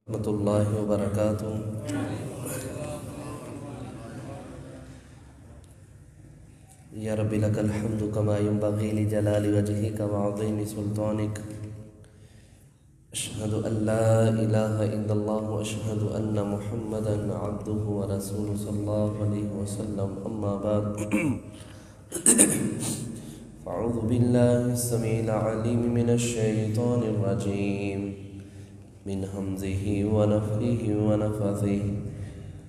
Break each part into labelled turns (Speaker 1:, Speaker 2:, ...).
Speaker 1: ورحمۃ اللہ وبرکاتہ۔ یا رب لک الحمد کما ينبغی لجلال وجهک وعظیم سلطانک، اشہد ان لا الہ الا اللہ واشہد ان محمدا عبدہ ورسولہ صلی اللہ علیہ وسلم، اما بعد فاعوذ باللہ السمیع العلیم من الشیطان الرجیم من حمزه ونفخه ونفثه،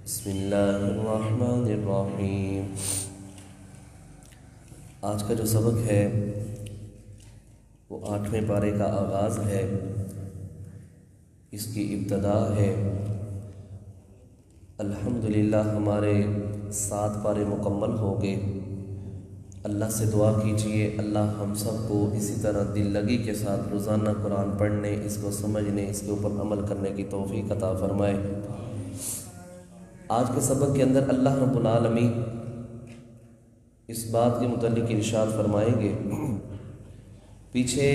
Speaker 1: بسم اللہ الرحمن الرحیم۔ آج کا جو سبق ہے وہ 8ویں پارے کا آغاز ہے، اس کی ابتدا ہے۔ الحمدللہ ہمارے 7 پارے مکمل ہو گئے۔ اللہ سے دعا کیجئے اللہ ہم سب کو اسی طرح دل لگی کے ساتھ روزانہ قرآن پڑھنے، اس کو سمجھنے، اس کے اوپر عمل کرنے کی توفیق عطا فرمائے۔ آج کے سبق کے اندر اللہ رب العالمین اس بات کے متعلق ارشاد فرمائیں گے، پیچھے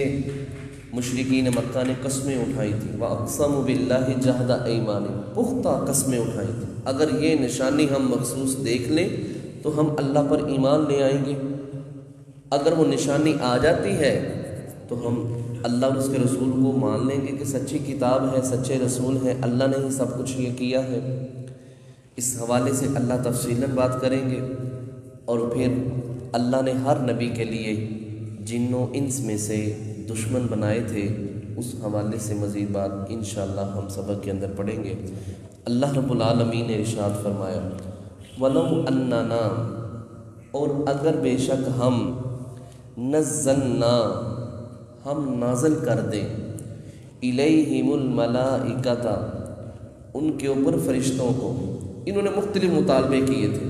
Speaker 1: مشرکین مکہ نے قسمیں اٹھائی تھیں، وَأَقْسَمُوا بِاللَّهِ جَهْدَ أَيْمَانِهِمْ، پختہ قسمیں اٹھائی تھیں، اگر یہ نشانی ہم مخصوص دیکھ لیں تو ہم اللہ پر ایمان لے آئیں گے۔ اگر وہ نشانی آ جاتی ہے تو ہم اللہ اور اس کے رسول کو مان لیں گے کہ سچی کتاب ہے، سچے رسول ہیں، اللہ نے ہی سب کچھ یہ کیا ہے۔ اس حوالے سے اللہ تفصیلاً بات کریں گے، اور پھر اللہ نے ہر نبی کے لیے جنوں انس میں سے دشمن بنائے تھے، اس حوالے سے مزید بات انشاءاللہ ہم سبق کے اندر پڑھیں گے۔ اللہ رب العالمین نے ارشاد فرمایا، وَلَوْ أَنَّنَا، اور اگر بے شک ہم نزلنا، ہم نازل کر دیں، الیہم الملائکۃ، ان کے اوپر فرشتوں کو۔ انہوں نے مختلف مطالبے کیے تھے،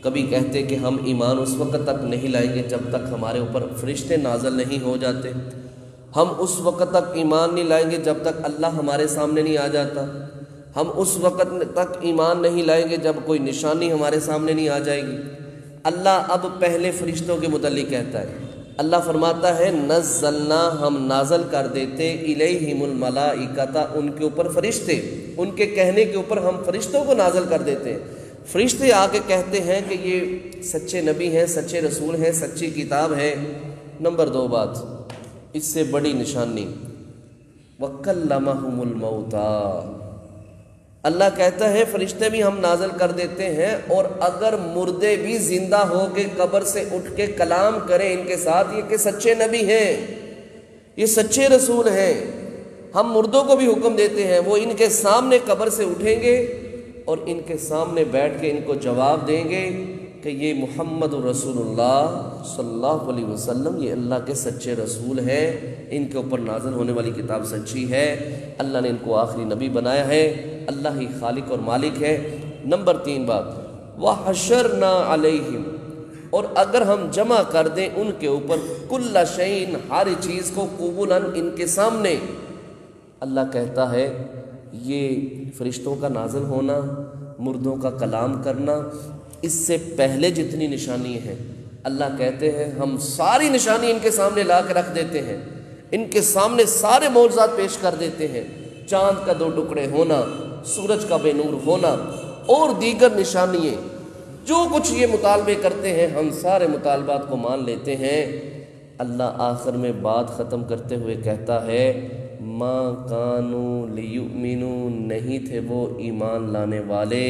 Speaker 1: کبھی کہتے کہ ہم ایمان اس وقت تک نہیں لائیں گے جب تک ہمارے اوپر فرشتے نازل نہیں ہو جاتے، ہم اس وقت تک ایمان نہیں لائیں گے جب تک اللہ ہمارے سامنے نہیں آ جاتا، ہم اس وقت تک ایمان نہیں لائیں گے جب کوئی نشانی ہمارے سامنے نہیں آ جائے گی۔ اللہ اب پہلے فرشتوں کے متعلق کہتا ہے، اللہ فرماتا ہے نزلنا، ہم نازل کر دیتے، الیہم الملائکۃ، ان کے اوپر فرشتے، ان کے کہنے کے اوپر ہم فرشتوں کو نازل کر دیتے ہیں۔ فرشتے آ کے کہتے ہیں کہ یہ سچے نبی ہیں، سچے رسول ہیں، سچی کتاب ہے۔ نمبر 2 بات، اس سے بڑی نشانی، وَكَلَّمَهُمُ الْمَوْتَى، اللہ کہتا ہے فرشتے بھی ہم نازل کر دیتے ہیں، اور اگر مردے بھی زندہ ہو کے قبر سے اٹھ کے کلام کریں ان کے ساتھ، یہ کہ سچے نبی ہیں، یہ سچے رسول ہیں، ہم مردوں کو بھی حکم دیتے ہیں وہ ان کے سامنے قبر سے اٹھیں گے اور ان کے سامنے بیٹھ کے ان کو جواب دیں گے کہ یہ محمد رسول اللہ صلی اللہ علیہ وسلم، یہ اللہ کے سچے رسول ہیں، ان کے اوپر نازل ہونے والی کتاب سچی ہے، اللہ نے ان کو آخری نبی بنایا ہے، اللہ ہی خالق اور مالک ہے۔ نمبر 3 بات، وَحَشَرْنَا عَلَيْهِمْ، اور اگر ہم جمع کر دیں ان کے اوپر کُلَّ شَيْءٍ، ہر چیز کو، قبولاً، ان کے سامنے۔ اللہ کہتا ہے یہ فرشتوں کا نازل ہونا، مردوں کا کلام کرنا، اس سے پہلے جتنی نشانی ہیں، اللہ کہتے ہیں ہم ساری نشانی ان کے سامنے لا کے رکھ دیتے ہیں، ان کے سامنے سارے معجزات پیش کر دیتے ہیں، چاند کا 2 ٹکڑے ہونا، سورج کا بے نور ہونا، اور دیگر نشانیاں، جو کچھ یہ مطالبے کرتے ہیں ہم سارے مطالبات کو مان لیتے ہیں۔ اللہ آخر میں بات ختم کرتے ہوئے کہتا ہے، ما کانوا لیؤمنوا، نہیں تھے وہ ایمان لانے والے،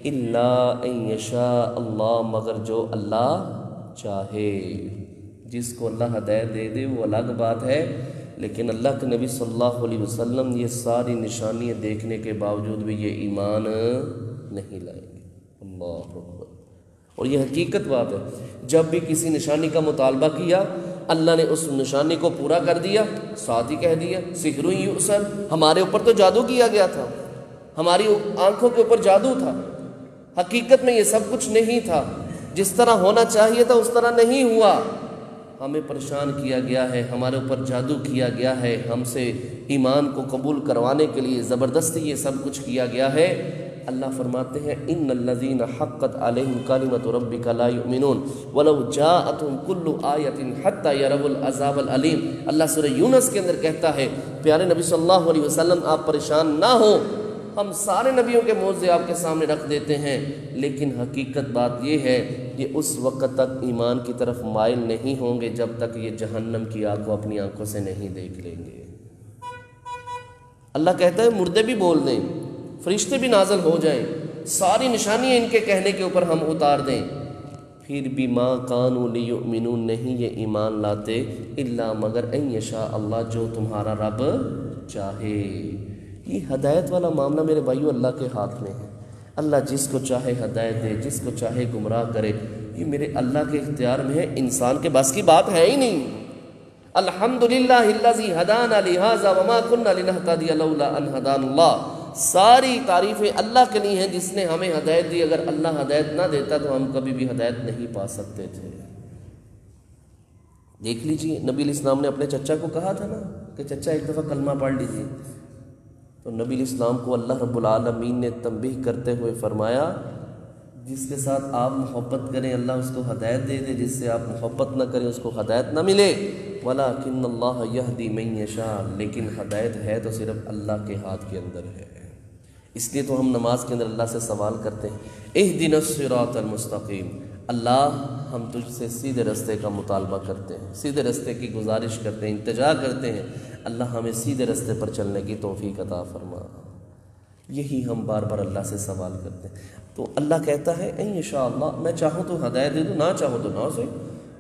Speaker 1: الا ان یشاء اللہ، مگر جو اللہ چاہے۔ جس کو اللہ ہدایت دے دے وہ الگ بات ہے، لیکن اللہ کے نبی صلی اللہ علیہ وسلم یہ ساری نشانیاں دیکھنے کے باوجود بھی یہ ایمان نہیں لائیں گے۔ اللہ اکبر، اور یہ حقیقت بات ہے، جب بھی کسی نشانی کا مطالبہ کیا اللہ نے اس نشانی کو پورا کر دیا، ساتھ ہی کہہ دیا سحر یؤثر، ہمارے اوپر تو جادو کیا گیا تھا، ہماری آنکھوں کے اوپر جادو تھا، حقیقت میں یہ سب کچھ نہیں تھا، جس طرح ہونا چاہیے تھا اس طرح نہیں ہوا، ہمیں پریشان کیا گیا ہے، ہمارے اوپر جادو کیا گیا ہے، ہم سے ایمان کو قبول کروانے کے لیے زبردستی یہ سب کچھ کیا گیا ہے۔ اللہ فرماتے ہیں ان الذین حقت علیہم کلمۃ ربک لا یؤمنون ولو جاءتهم کل آیۃ حتی یروا العذاب العلیم۔ اللہ سورہ یونس کے اندر کہتا ہے پیارے نبی صلی اللہ علیہ وسلم آپ پریشان نہ ہوں، ہم سارے نبیوں کے معجزے آپ کے سامنے رکھ دیتے ہیں، لیکن حقیقت بات یہ ہے کہ اس وقت تک ایمان کی طرف مائل نہیں ہوں گے جب تک یہ جہنم کی آگ کو اپنی آنکھوں سے نہیں دیکھ لیں گے۔ اللہ کہتا ہے مردے بھی بول دیں، فرشتے بھی نازل ہو جائیں، ساری نشانیاں ان کے کہنے کے اوپر ہم اتار دیں، پھر بھی ما کانوا لیؤمنون نہیں یہ ایمان لاتے الا مگر ان یشاء اللہ جو تمہارا رب چاہے۔ یہ ہدایت والا معاملہ میرے بھائیو اللہ کے ہاتھ میں ہے۔ اللہ جس کو چاہے ہدایت دے، جس کو چاہے گمراہ کرے، یہ میرے اللہ کے اختیار میں ہے، انسان کے بس کی بات ہے ہی نہیں۔ الحمدللہ الذی ہدانا لہذا وما کنا لنہتدی لولا ان ہدانا اللہ۔ ساری تعریفیں اللہ کے لیے ہیں جس نے ہمیں ہدایت دی، اگر اللہ ہدایت نہ دیتا تو ہم کبھی بھی ہدایت نہیں پا سکتے تھے۔ دیکھ لیجئے نبی علیہ السلام نے اپنے چچا کو کہا تھا نا کہ چچا ایک دفعہ کلمہ پڑھ لیجیے، تو نبی علیہ السلام کو اللہ رب العالمین نے تنبیہ کرتے ہوئے فرمایا جس کے ساتھ آپ محبت کریں اللہ اس کو ہدایت دے دے، جس سے آپ محبت نہ کریں اس کو ہدایت نہ ملے۔ وَلَٰكِنَّ اللَّهَ يَهْدِي مَن يَشَاءُ، لیکن ہدایت ہے تو صرف اللہ کے ہاتھ کے اندر ہے۔ اس لیے تو ہم نماز کے اندر اللہ سے سوال کرتے ہیں اهْدِنَا الصِّرَاطَ الْمُسْتَقِيمَ، اللہ ہم تجھ سے سیدھے رستے کا مطالبہ کرتے ہیں، سیدھے رستے کی گزارش کرتے ہیں، التجا کرتے ہیں، اللہ ہمیں سیدھے رستے پر چلنے کی توفیق عطا فرما۔ یہی ہم بار بار اللہ سے سوال کرتے ہیں۔ تو اللہ کہتا ہے ان شاء اللہ، میں چاہوں تو ہدایت دے دوں، نہ چاہوں تو نہ سے،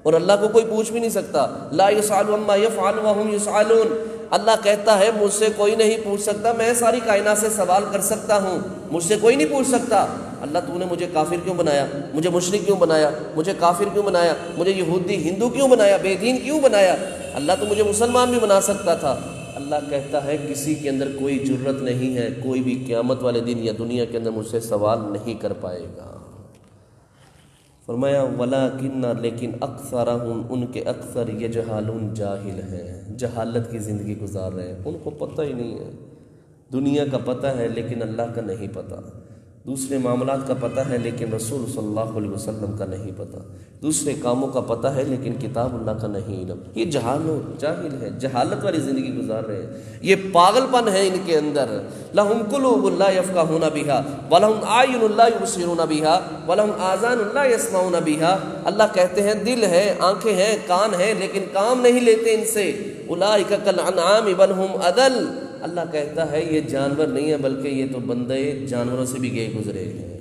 Speaker 1: اور اللہ کو کوئی پوچھ بھی نہیں سکتا۔ لا يسأل عما يفعل وهم يسألون، اللہ کہتا ہے مجھ سے کوئی نہیں پوچھ سکتا، میں ساری کائنات سے سوال کر سکتا ہوں، مجھ سے کوئی نہیں پوچھ سکتا اللہ تو نے مجھے کافر کیوں بنایا، مجھے مشرک کیوں بنایا، مجھے کافر کیوں بنایا، مجھے یہودی ہندو کیوں بنایا، بے دین کیوں بنایا، اللہ تو مجھے مسلمان بھی بنا سکتا تھا۔ اللہ کہتا ہے کسی کے اندر کوئی جرت نہیں ہے، کوئی بھی قیامت والے دن یا دنیا کے اندر مجھ سے سوال نہیں کر پائے گا۔ فرمایا ولیکن، لیکن اکثرہم، ان کے اکثر یجہلون، جاہل ہیں، جہالت کی زندگی گزار رہے ہیں، ان کو پتہ ہی نہیں ہے۔ دنیا کا پتہ ہے لیکن اللہ کا نہیں پتہ، دوسرے معاملات کا پتہ ہے لیکن رسول صلی اللہ علیہ وسلم کا نہیں پتہ، دوسرے کاموں کا پتہ ہے لیکن کتاب اللہ کا نہیں علم۔ یہ جاہل ہے، جہالت والی زندگی گزار رہے ہیں، یہ پاگل پن ہے ان کے اندر۔ لہم قلوب لا یفقہون بہا ولہم اعین لا یبصرون بہا ولہم آذان لا یسمعون بہا، اللہ کہتے ہیں دل ہے، آنکھیں ہیں، کان ہیں، لیکن کام نہیں لیتے ان سے۔ اولئک کالانعام بل ہم اضل، اللہ کہتا ہے یہ جانور نہیں ہے بلکہ یہ تو بندے جانوروں سے بھی گئے گزرے ہیں،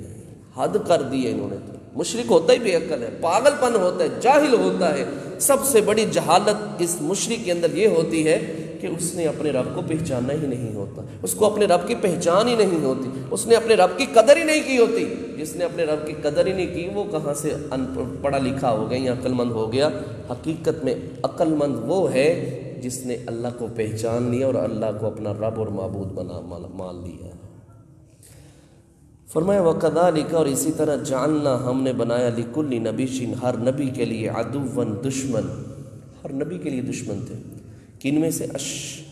Speaker 1: حد کر دی ہے انہوں نے۔ تو مشرک ہوتا ہی بے عقل ہے، پاگل پن ہوتا ہے، جاہل ہوتا ہے۔ سب سے بڑی جہالت اس مشرک کے اندر یہ ہوتی ہے کہ اس نے اپنے رب کو پہچانا ہی نہیں ہوتا، اس کو اپنے رب کی پہچان ہی نہیں ہوتی، اس نے اپنے رب کی قدر ہی نہیں کی ہوتی۔ جس نے اپنے رب کی قدر ہی نہیں کی وہ کہاں سے پڑھا لکھا ہو گیا یا عقل مند ہو گیا؟ حقیقت میں عقل مند وہ ہے جس نے اللہ کو پہچان لیا اور اللہ کو اپنا رب اور معبود مان لیا۔ فرمایا وَكَذَلِكَ، اور اسی طرح جعلنا، ہم نے بنایا لِكُلِّ نَبِيٍّ، ہر نبی کے لیے عدوًا، دشمن، ہر نبی کے لیے دشمن تھے۔ کن میں سے؟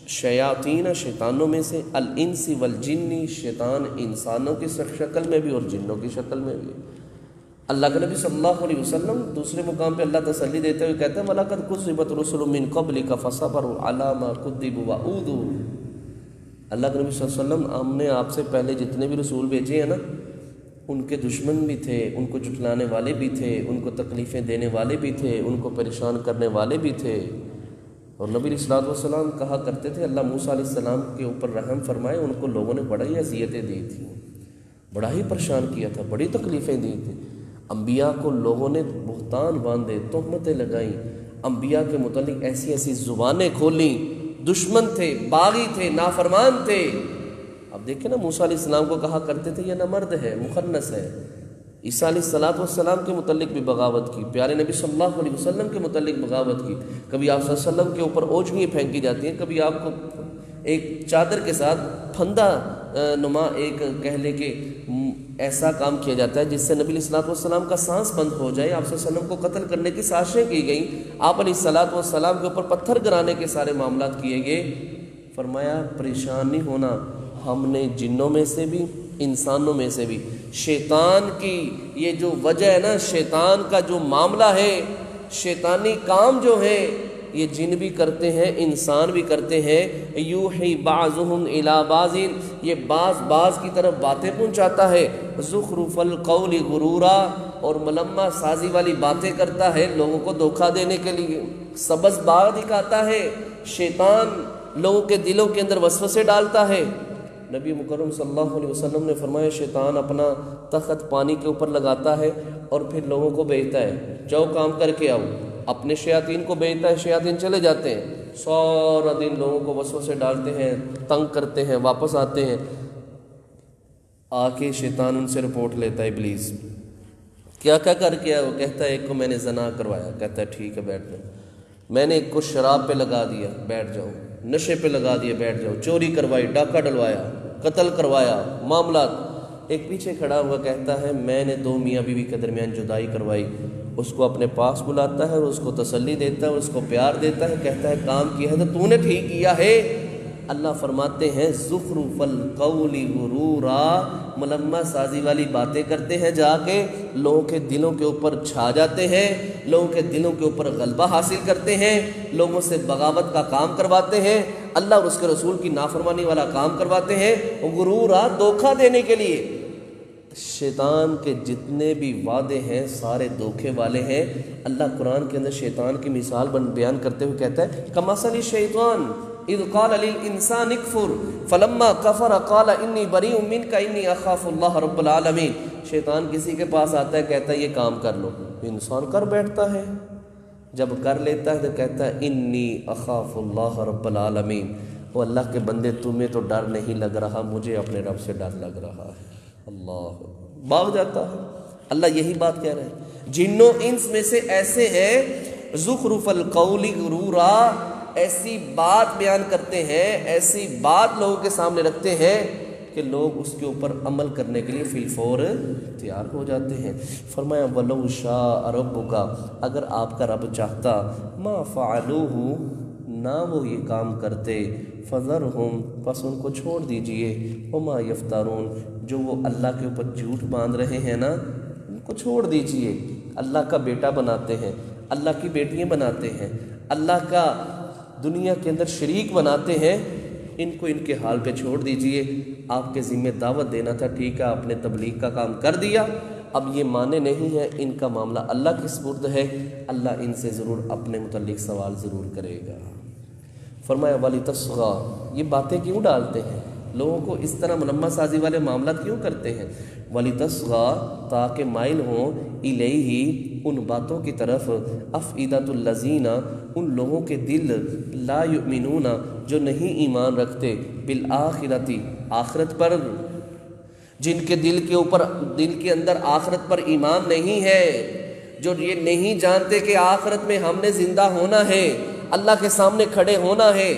Speaker 1: شیاطین، شیطانوں میں سے، الانس والجن، شیطان انسانوں کی شکل میں بھی اور جنوں کی شکل میں بھی۔ اللہ کے نبی صلی اللہ علیہ وسلم دوسرے مقام پہ اللہ تسلی دیتے ہوئے کہتے ہیں وَلَقَدْ كُذِّبَتْ رُسُلٌ مِّن قَبْلِكَ فَصَبَرُوا عَلَىٰ مَا كُذِّبُوا وَأُوذُوا، اللہ کے نبی صلی اللہ علیہ وسلم، ہم نے آپ سے پہلے جتنے بھی رسول بھیجے ہیں نا، ان کے دشمن بھی تھے، ان کو جھٹلانے والے بھی تھے، ان کو تکلیفیں دینے والے بھی تھے، ان کو پریشان کرنے والے بھی تھے۔ اور نبی علیہ السلام کہا کرتے تھے اللہ موسیٰ علیہ السلام کے اوپر رحم فرمائے، ان کو لوگوں نے بڑا ہی اذیتیں دی تھیں، بڑا ہی پریشان کیا تھا، بڑی تکلیفیں دی تھیں۔ انبیاء کو لوگوں نے بہتان باندھے، تہمتیں لگائیں، انبیاء کے متعلق ایسی ایسی زبانیں کھولیں، دشمن تھے، باغی تھے، نافرمان تھے۔ اب دیکھیں نا موسیٰ علیہ السلام کو کہا کرتے تھے یہ نامرد ہے، مخنث ہے۔ عیسیٰ علیہ السلام کے متعلق بھی بغاوت کی، پیارے نبی صلی اللہ علیہ وسلم کے متعلق بغاوت کی، کبھی آپ صلی اللہ علیہ وسلم کے اوپر اوجھنیاں پھینکی جاتی ہیں، کبھی آپ کو ایک چادر کے ساتھ پھندا نما ایک کہہ لے کہ ایسا کام کیا جاتا ہے جس سے نبی علیہ السلام کا سانس بند ہو جائے۔ آپ صلی اللہ علیہ وسلم کو قتل کرنے کی سازشیں کی گئیں، آپ علیہ السلام کے اوپر پتھر گرانے کے سارے معاملات کیے گئے۔ فرمایا پریشان نہیں ہونا، ہم نے جنوں میں سے بھی انسانوں میں سے بھی۔ شیطان کی یہ جو وجہ ہے نا، شیطان کا جو معاملہ ہے، شیطانی کام جو ہے، یہ جن بھی کرتے ہیں، انسان بھی کرتے ہیں۔ یوحی بعضهم الی بعض، یہ بعض کی طرف باتیں پہنچاتا ہے۔ زخرف القول غرورا، اور ملمہ سازی والی باتیں کرتا ہے لوگوں کو دھوکہ دینے کے لیے۔ سبز باغ دکھاتا ہے شیطان، لوگوں کے دلوں کے اندر وسوسے ڈالتا ہے۔ نبی مکرم صلی اللہ علیہ وسلم نے فرمایا شیطان اپنا تخت پانی کے اوپر لگاتا ہے اور پھر لوگوں کو بھیجتا ہے، جاؤ کام کر کے آؤ۔ اپنے شیاطین کو بھیجتا ہے، شیاطین چلے جاتے ہیں، سارا دن لوگوں کو وسوسے ڈالتے ہیں، تنگ کرتے ہیں، واپس آتے ہیں۔ آ کے شیطان ان سے رپورٹ لیتا ہے ابلیس، کیا کر کے آیا؟ وہ کہتا ہے ایک کو میں نے زنا کروایا، کہتا ہے ٹھیک ہے بیٹھ جاؤ۔ میں نے ایک کو شراب پہ لگا دیا، بیٹھ جاؤ۔ نشے پہ لگا دیا، بیٹھ جاؤ۔ چوری کروائی، ڈاکہ ڈلوایا، قتل کروایا، معاملات۔ ایک پیچھے کھڑا ہوا کہتا ہے میں نے دو میاں بیوی کے درمیان جدائی کروائی۔ اس کو اپنے پاس بلاتا ہے اور اس کو تسلی دیتا ہے اور اس کو پیار دیتا ہے، کہتا ہے کام کیا ہے تو تو نے ٹھیک کیا ہے۔ اللہ فرماتے ہیں زخرف القول غرورا، ملمہ سازی والی باتیں کرتے ہیں، جا کے لوگوں کے دلوں کے اوپر چھا جاتے ہیں، لوگوں کے دلوں کے اوپر غلبہ حاصل کرتے ہیں، لوگوں سے بغاوت کا کام کرواتے ہیں، اللہ اور اس کے رسول کی نافرمانی والا کام کرواتے ہیں، غرورا، دھوکہ دینے کے لیے۔ شیطان کے جتنے بھی وعدے ہیں سارے دھوکے والے ہیں۔ اللہ قرآن کے اندر شیطان کی مثال بیان کرتے ہوئے کہتا ہے کمثل الشیطان اذ قال للانسان اکفر فلما کفر قال انی بریء منک انی اخاف اللہ رب العالمین۔ شیطان کسی کے پاس آتا ہے، کہتا ہے یہ کام کر لو، انسان کر بیٹھتا ہے، جب کر لیتا ہے تو کہتا ہے انی اخاف اللہ رب العالمین، وہ اللہ کے بندے تمہیں تو ڈر نہیں لگ رہا، مجھے اپنے رب سے ڈر لگ رہا ہے۔ اللہ بھاگ جاتا ہے۔ اللہ یہی بات کہہ رہے ہیں، جنوں انس میں سے ایسے ہیں زخرف القول غرورا، ایسی بات بیان کرتے ہیں، ایسی بات لوگوں کے سامنے رکھتے ہیں کہ لوگ اس کے اوپر عمل کرنے کے لیے فی الفور تیار ہو جاتے ہیں۔ فرمایا وَلَوْ شَاءَ رَبُّكَ، اگر آپ کا رب چاہتا، مَا فَعَلُوهُ، نہ وہ یہ کام کرتے، فَذَرْهُمْ، پس ان کو چھوڑ دیجئے، وَمَا يَفْتَرُونَ، جو وہ اللہ کے اوپر جھوٹ باندھ رہے ہیں نا، ان کو چھوڑ دیجئے۔ اللہ کا بیٹا بناتے ہیں، اللہ کی بیٹیاں بناتے ہیں، اللہ کا دنیا کے اندر شریک بناتے ہیں، ان کو ان کے حال پہ چھوڑ دیجئے۔ آپ کے ذمہ دعوت دینا تھا، ٹھیک ہے آپ نے تبلیغ کا کام کر دیا، اب یہ مانے نہیں ہے، ان کا معاملہ اللہ کے سپرد ہے، اللہ ان سے ضرور اپنے متعلق سوال ضرور کرے گا۔ فرمایا وَلِتَصْغَىٰ، یہ باتیں کیوں ڈالتے ہیں لوگوں کو اس طرح ملمہ سازی والے معاملات کیوں کرتے ہیں؟ وَلِتَصْغَىٰ، تاکہ مائل ہوں، الیہ، ان باتوں کی طرف، افئدۃ الذین، ان لوگوں کے دل، لا یؤمنون، جو نہیں ایمان رکھتے، بالآخرۃ، آخرت پر، جن کے دل کے اندر آخرت پر ایمان نہیں ہے، جو یہ نہیں جانتے کہ آخرت میں ہم نے زندہ ہونا ہے، اللہ کے سامنے کھڑے ہونا ہے۔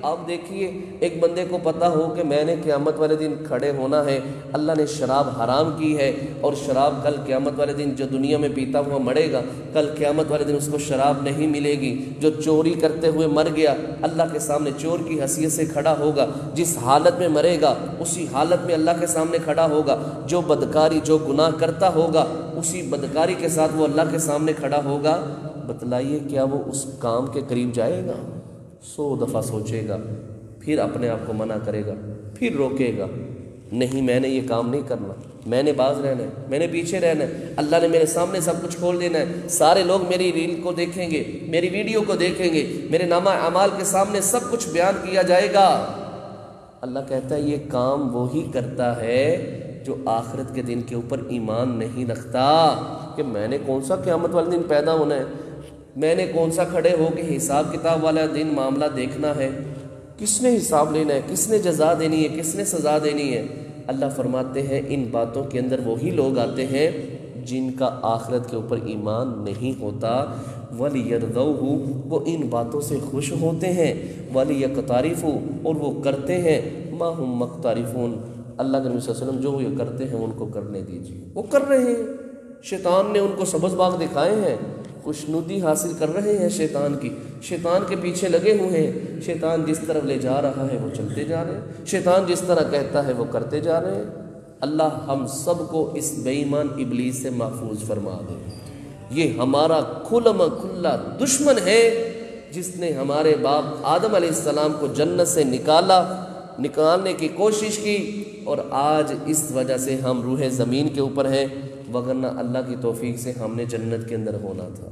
Speaker 1: آپ دیکھیے ایک بندے کو پتہ ہو کہ میں نے قیامت والے دن کھڑے ہونا ہے، اللہ نے شراب حرام کی ہے، اور شراب کل قیامت والے دن جو دنیا میں پیتا ہوا مرے گا، کل قیامت والے دن اس کو شراب نہیں ملے گی۔ جو چوری کرتے ہوئے مر گیا، اللہ کے سامنے چور کی حیثیت سے کھڑا ہوگا، جس حالت میں مرے گا اسی حالت میں اللہ کے سامنے کھڑا ہوگا۔ جو بدکاری، جو گناہ کرتا ہوگا، اسی بدکاری کے ساتھ وہ اللہ کے سامنے کھڑا ہوگا۔ بتلائیے کیا وہ اس کام کے قریب جائے گا؟ 100 دفعہ سوچے گا، پھر اپنے آپ کو منع کرے گا، پھر روکے گا، نہیں میں نے یہ کام نہیں کرنا، میں نے باز رہنا ہے، میں نے پیچھے رہنا ہے، اللہ نے میرے سامنے سب کچھ کھول دینا ہے، سارے لوگ میری ریل کو دیکھیں گے، میری ویڈیو کو دیکھیں گے، میرے نامہ اعمال کے سامنے سب کچھ بیان کیا جائے گا۔ اللہ کہتا ہے یہ کام وہی کرتا ہے جو آخرت کے دن کے اوپر ایمان نہیں رکھتا، کہ میں نے کون سا قیامت والے دن پیدا ہونا ہے، میں نے کون سا کھڑے ہو کے حساب کتاب والا دن معاملہ دیکھنا ہے، کس نے حساب لینا ہے، کس نے جزا دینی ہے، کس نے سزا دینی ہے۔ اللہ فرماتے ہیں ان باتوں کے اندر وہی لوگ آتے ہیں جن کا آخرت کے اوپر ایمان نہیں ہوتا۔ وَلِيَرْضَوْهُ، وہ ان باتوں سے خوش ہوتے ہیں، وَلِيَقْتَرِفُوا، اور وہ کرتے ہیں، مَا هُمْ مَقْتَرِفُونَ، اللہ کے نبی صلی اللہ علیہ وسلم جو یہ کرتے ہیں ان کو کرنے دیجیے، وہ کر رہے ہیں۔ شیطان نے ان کو سبز باغ دکھائے ہیں، خوشنودی حاصل کر رہے ہیں شیطان کی، شیطان کے پیچھے لگے ہوئے ہیں، شیطان جس طرف لے جا رہا ہے وہ چلتے جا رہے ہیں، شیطان جس طرح کہتا ہے وہ کرتے جا رہے ہیں۔ اللہ ہم سب کو اس بے ایمان ابلیس سے محفوظ فرما دے۔ یہ ہمارا کھلم کھلا دشمن ہے، جس نے ہمارے باپ آدم علیہ السلام کو جنت سے نکالنے کی کوشش کی، اور آج اس وجہ سے ہم روح زمین کے اوپر ہیں، وگرنہ اللہ کی توفیق سے ہم نے جنت کے اندر ہونا تھا،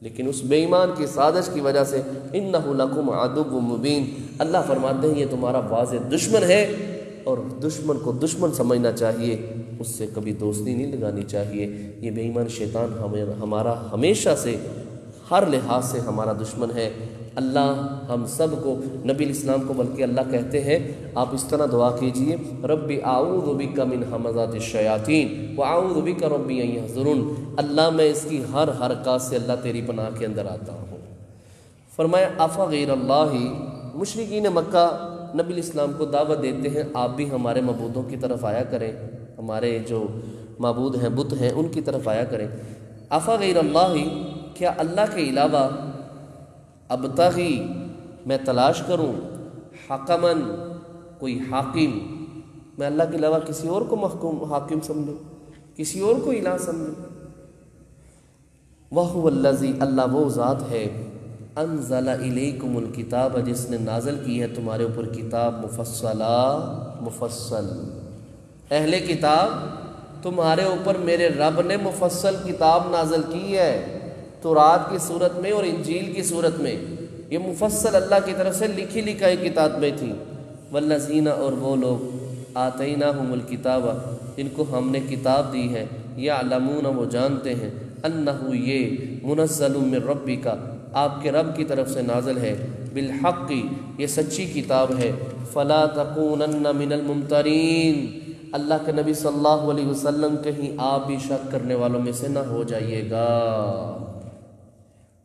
Speaker 1: لیکن اس بے ایمان کی سازش کی وجہ سے اِنَّهُ لَكُمْ عَدُوٌّ مُّبِينٌ، اللہ فرماتے ہیں یہ تمہارا واضح دشمن ہے، اور دشمن کو دشمن سمجھنا چاہیے، اس سے کبھی دوستی نہیں لگانی چاہیے۔ یہ بے ایمان شیطان ہمارا ہمیشہ سے ہر لحاظ سے ہمارا دشمن ہے۔ اللہ ہم سب کو، نبی الاسلام کو بلکہ اللہ کہتے ہیں آپ اس طرح دعا کیجئے، رب اعوذ بک من ہمزات الشیاطین واعوذ بک رب ان یحضرون، اللہ میں اس کی ہر حرکات سے اللہ تیری پناہ کے اندر آتا ہوں۔ فرمایا افغیر اللہ، مشرکین مکہ نبی الاسلام کو دعوت دیتے ہیں آپ بھی ہمارے معبودوں کی طرف آیا کریں، ہمارے جو معبود ہیں بت ہیں ان کی طرف آیا کریں۔ افغیر اللہ، کیا اللہ کے علاوہ ابتغی میں تلاش کروں، حکمن کوئی حاکم، میں اللہ کے علاوہ کسی اور کو حاکم سمجھوں، کسی اور کو الہ سمجھوں۔ وَهُوَ الَّذِي، اللہ وہ ذات ہے، انزل الیکم الکتاب، جس نے نازل کی ہے تمہارے اوپر کتاب، مفصل اہل کتاب تمہارے اوپر میرے رب نے مفصل کتاب نازل کی ہے، تورات کی صورت میں اور انجیل کی صورت میں، یہ مفصل اللہ کی طرف سے لکھی لکھائی کتابیں تھیں۔ والذین، اور وہ لوگ، آتیناہم الکتاب، جن کو ہم نے کتاب دی ہے، یعلمون، وہ جانتے ہیں، انہ، یہ منزل من ربک، آپ کے رب کی طرف سے نازل ہے، بالحق، یہ سچی کتاب ہے، فلا تکونن من الممترین، اللہ کے نبی صلی اللہ علیہ وسلم کہیں آپ بھی شک کرنے والوں میں سے نہ ہو جائیے گا۔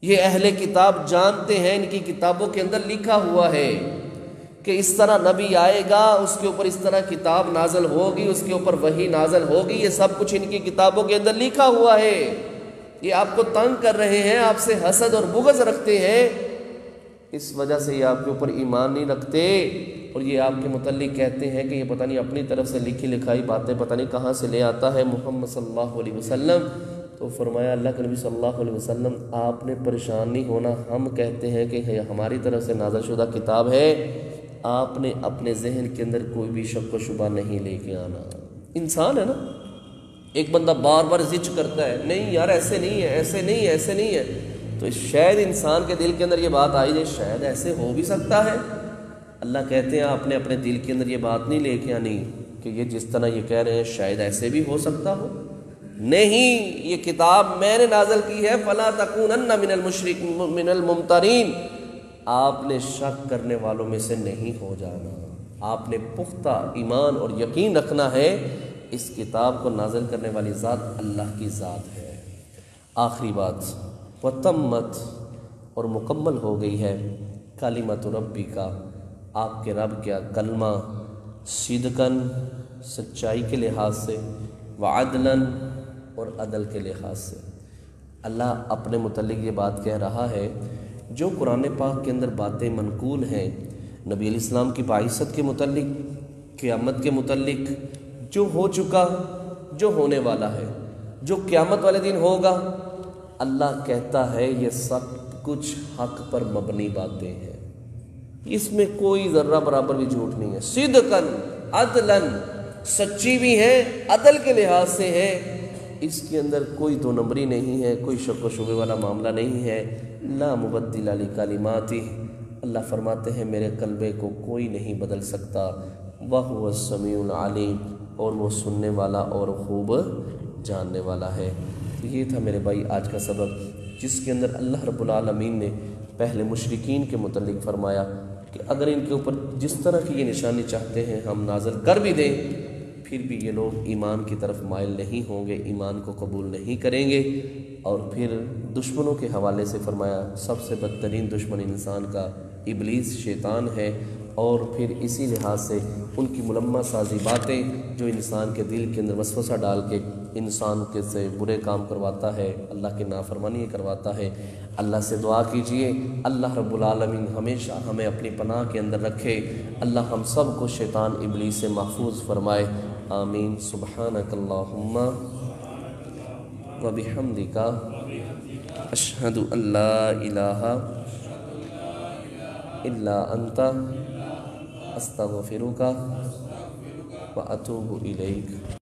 Speaker 1: یہ اہل کتاب جانتے ہیں، ان کی کتابوں کے اندر لکھا ہوا ہے کہ اس طرح نبی آئے گا، اس کے اوپر اس طرح کتاب نازل ہوگی، اس کے اوپر وحی نازل ہوگی، یہ سب کچھ ان کی کتابوں کے اندر لکھا ہوا ہے۔ یہ آپ کو تنگ کر رہے ہیں، آپ سے حسد اور بغض رکھتے ہیں، اس وجہ سے یہ آپ کے اوپر ایمان نہیں رکھتے، اور یہ آپ کے متعلق کہتے ہیں کہ یہ پتہ نہیں اپنی طرف سے لکھی لکھائی باتیں پتہ نہیں کہاں سے لے آتا ہے محمد صلی اللہ علیہ وسلم۔ تو فرمایا اللہ کے نبی صلی اللہ علیہ وسلم آپ نے پریشان نہیں ہونا، ہم کہتے ہیں کہ ہماری طرف سے نازل شدہ کتاب ہے، آپ نے اپنے ذہن کے اندر کوئی بھی شک و شبہ نہیں لے کے آنا۔ انسان ہے نا، ایک بندہ بار بار ضد کرتا ہے، نہیں یار ایسے نہیں ہے، ایسے نہیں ہے، ایسے نہیں ہے، تو شاید انسان کے دل کے اندر یہ بات آئی جائے، شاید ایسے ہو بھی سکتا ہے۔ اللہ کہتے ہیں آپ نے اپنے دل کے اندر یہ بات نہیں لے کے آنی کہ یہ جس طرح یہ کہہ رہے ہیں شاید ایسے بھی ہو سکتا ہو، نہیں، یہ کتاب میں نے نازل کی ہے، فلا تکونن من الممترین، آپ نے شک کرنے والوں میں سے نہیں ہو جانا، آپ نے پختہ ایمان اور یقین رکھنا ہے اس کتاب کو نازل کرنے والی ذات اللہ کی ذات ہے۔ آخری بات، وتمت، اور مکمل ہو گئی ہے، کلمۃ ربی کا، آپ کے رب کا کلمہ، صدقاً، سچائی کے لحاظ سے، وعدلاً، اور عدل کے لحاظ سے۔ اللہ اپنے متعلق یہ بات کہہ رہا ہے، جو قرآن پاک کے اندر باتیں منقول ہیں نبی علیہ السلام کی بعثت کے متعلق، قیامت کے متعلق، جو ہو چکا، جو ہونے والا ہے، جو قیامت والے دن ہوگا، اللہ کہتا ہے یہ سب کچھ حق پر مبنی باتیں ہیں، اس میں کوئی ذرہ برابر بھی جھوٹ نہیں ہے، صدقاً، عدلاً، سچی بھی ہے، عدل کے لحاظ سے ہے، اس کے اندر کوئی دو نمبری نہیں ہے، کوئی شک و شبے والا معاملہ نہیں ہے۔ لا مبدل لکلماتہ، اللہ فرماتے ہیں میرے کلمے کو کوئی نہیں بدل سکتا، وَهُوَ السَّمِيعُ الْعَلِيمُ، اور وہ سننے والا اور خوب جاننے والا ہے۔ تو یہ تھا میرے بھائی آج کا سبق، جس کے اندر اللہ رب العالمین نے پہلے مشرکین کے متعلق فرمایا کہ اگر ان کے اوپر جس طرح کی یہ نشانی چاہتے ہیں ہم نازل کر بھی دیں، پھر بھی یہ لوگ ایمان کی طرف مائل نہیں ہوں گے، ایمان کو قبول نہیں کریں گے۔ اور پھر دشمنوں کے حوالے سے فرمایا سب سے بدترین دشمن انسان کا ابلیس، شیطان ہے، اور پھر اسی لحاظ سے ان کی ملمہ سازی باتیں جو انسان کے دل کے اندر وسوسہ ڈال کے انسان کے سے برے کام کرواتا ہے، اللہ کی نافرمانی کرواتا ہے، اللہ سے دعا کیجئے اللہ رب العالمین ہمیشہ ہمیں اپنی پناہ کے اندر رکھے، اللہ ہم سب کو شیطان ابلیس سے محفوظ فرمائے، آمین۔ سبحانک اللہم و بحمدک اشہد ان لا الہ الا انت استغفرک و اتوب الیک۔